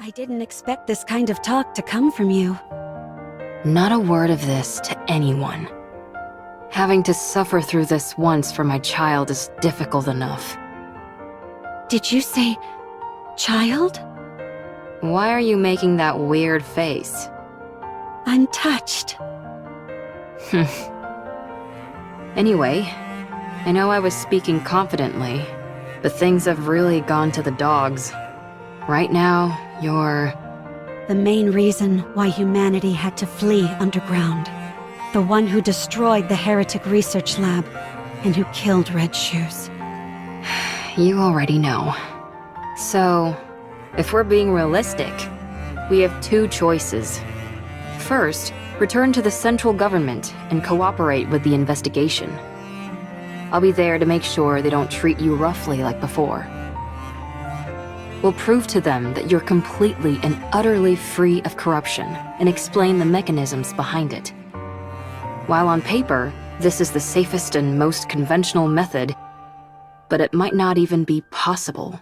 I didn't expect this kind of talk to come from you. Not a word of this to anyone. Having to suffer through this once for my child is difficult enough. Did you say child? Why are you making that weird face? I'm touched. Anyway, I know I was speaking confidently, but things have really gone to the dogs. Right now, you're... The main reason why humanity had to flee underground. The one who destroyed the heretic research lab and who killed Red Shoes. You already know. So, if we're being realistic, we have two choices. First, return to the central government and cooperate with the investigation. I'll be there to make sure they don't treat you roughly like before. We'll prove to them that you're completely and utterly free of corruption and explain the mechanisms behind it. While on paper, this is the safest and most conventional method, but it might not even be possible.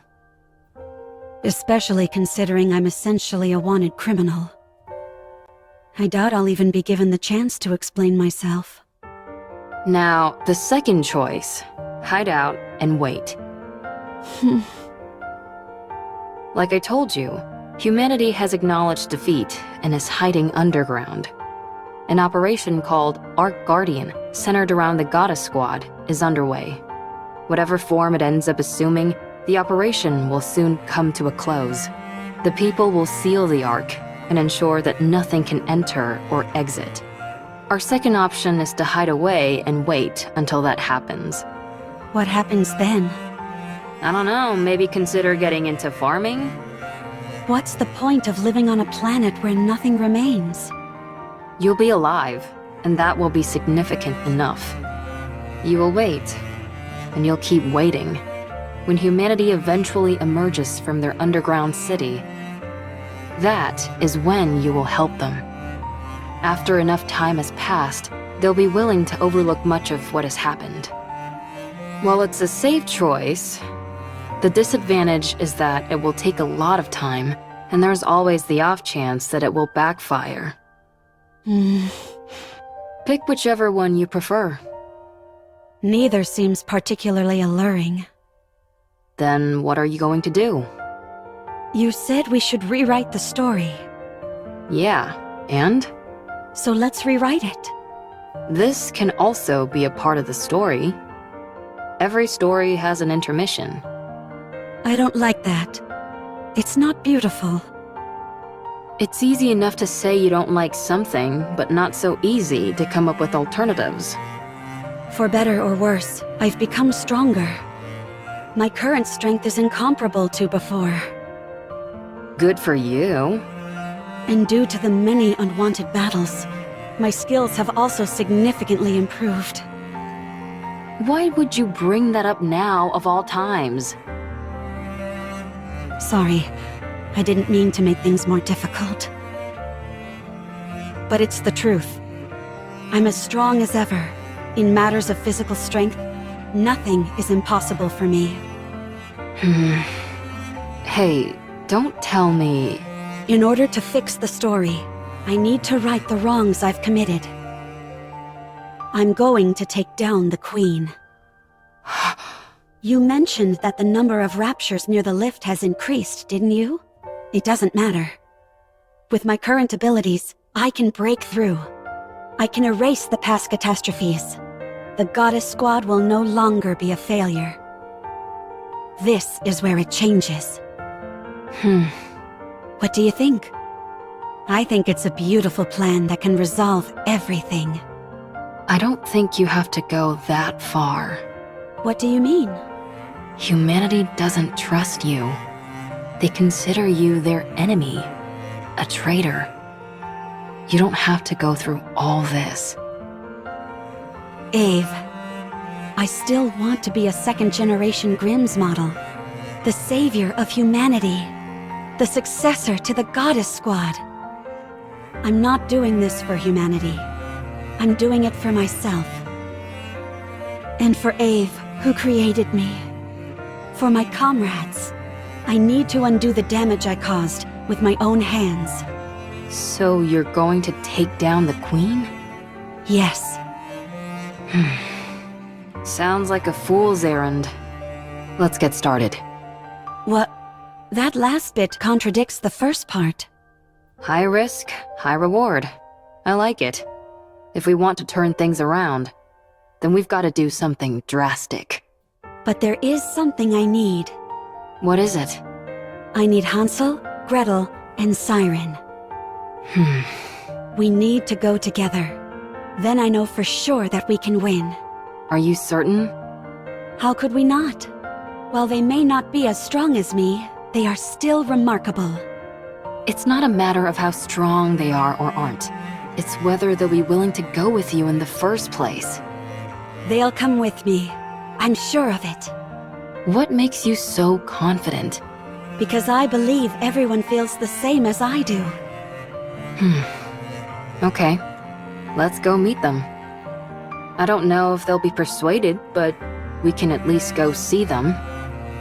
Especially considering I'm essentially a wanted criminal. I doubt I'll even be given the chance to explain myself. Now, the second choice, hide out and wait. Like I told you, humanity has acknowledged defeat and is hiding underground. An operation called Ark Guardian, centered around the Goddess Squad, is underway. Whatever form it ends up assuming, the operation will soon come to a close. The people will seal the Ark and ensure that nothing can enter or exit. Our second option is to hide away and wait until that happens. What happens then? I don't know, maybe consider getting into farming? What's the point of living on a planet where nothing remains? You'll be alive, and that will be significant enough. You will wait, and you'll keep waiting. When humanity eventually emerges from their underground city, that is when you will help them. After enough time has passed, they'll be willing to overlook much of what has happened. While it's a safe choice, the disadvantage is that it will take a lot of time, and there's always the off chance that it will backfire. Pick whichever one you prefer. Neither seems particularly alluring. Then what are you going to do? You said we should rewrite the story. Yeah, and? So let's rewrite it. This can also be a part of the story. Every story has an intermission. I don't like that. It's not beautiful. It's easy enough to say you don't like something, but not so easy to come up with alternatives. For better or worse, I've become stronger. My current strength is incomparable to before. Good for you. And due to the many unwanted battles, my skills have also significantly improved. Why would you bring that up now of all times? Sorry, I didn't mean to make things more difficult. But it's the truth. I'm as strong as ever. In matters of physical strength, nothing is impossible for me. Hey, don't tell me... In order to fix the story, I need to right the wrongs I've committed. I'm going to take down the Queen. You mentioned that the number of raptures near the lift has increased, didn't you? It doesn't matter. With my current abilities, I can break through. I can erase the past catastrophes. The Goddess Squad will no longer be a failure. This is where it changes. What do you think? I think it's a beautiful plan that can resolve everything. I don't think you have to go that far. What do you mean? Humanity doesn't trust you. They consider you their enemy, a traitor. You don't have to go through all this. Ave, I still want to be a second-generation Grimm's model. The savior of humanity. The successor to the Goddess Squad. I'm not doing this for humanity. I'm doing it for myself. And for Ave, who created me. For my comrades. I need to undo the damage I caused with my own hands. So you're going to take down the queen? Yes. Sounds like a fool's errand. Let's get started. What? That last bit contradicts the first part. High risk, high reward. I like it. If we want to turn things around, then we've got to do something drastic. But there is something I need. What is it? I need Hansel, Gretel, and Siren. We need to go together. Then I know for sure that we can win. Are you certain? How could we not? While they may not be as strong as me, they are still remarkable. It's not a matter of how strong they are or aren't. It's whether they'll be willing to go with you in the first place. They'll come with me. I'm sure of it. What makes you so confident? Because I believe everyone feels the same as I do. Okay, let's go meet them. I don't know if they'll be persuaded, but we can at least go see them.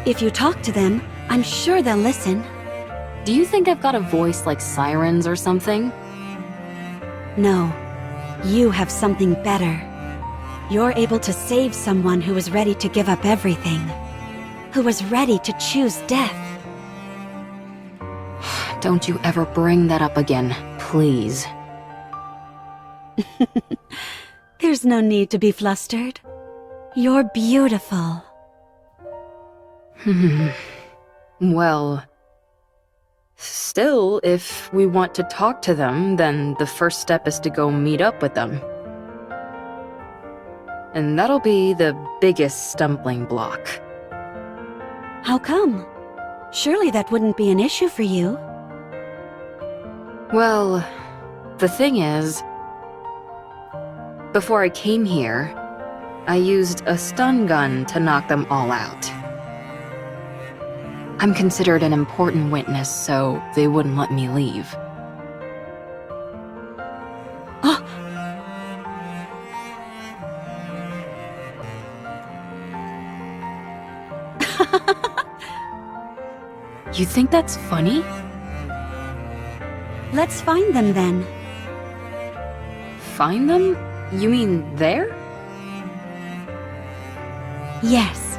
If you talk to them, I'm sure they'll listen. Do you think I've got a voice like sirens or something? No, you have something better. You're able to save someone who is ready to give up everything. Who is ready to choose death. Don't you ever bring that up again, please. There's no need to be flustered. You're beautiful. Well... Still, if we want to talk to them, then the first step is to go meet up with them. And that'll be the biggest stumbling block. How come? Surely that wouldn't be an issue for you. Well, the thing is... Before I came here, I used a stun gun to knock them all out. I'm considered an important witness, so they wouldn't let me leave. Oh! You think that's funny? Let's find them then. Find them? You mean there? Yes.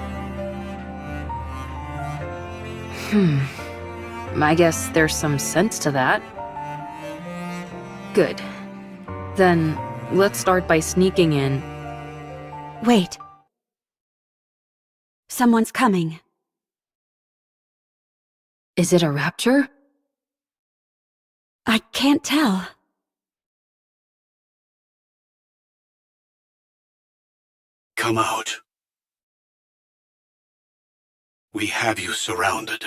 I guess there's some sense to that. Good. Then, let's start by sneaking in. Wait. Someone's coming. Is it a rapture? I can't tell. Come out. We have you surrounded.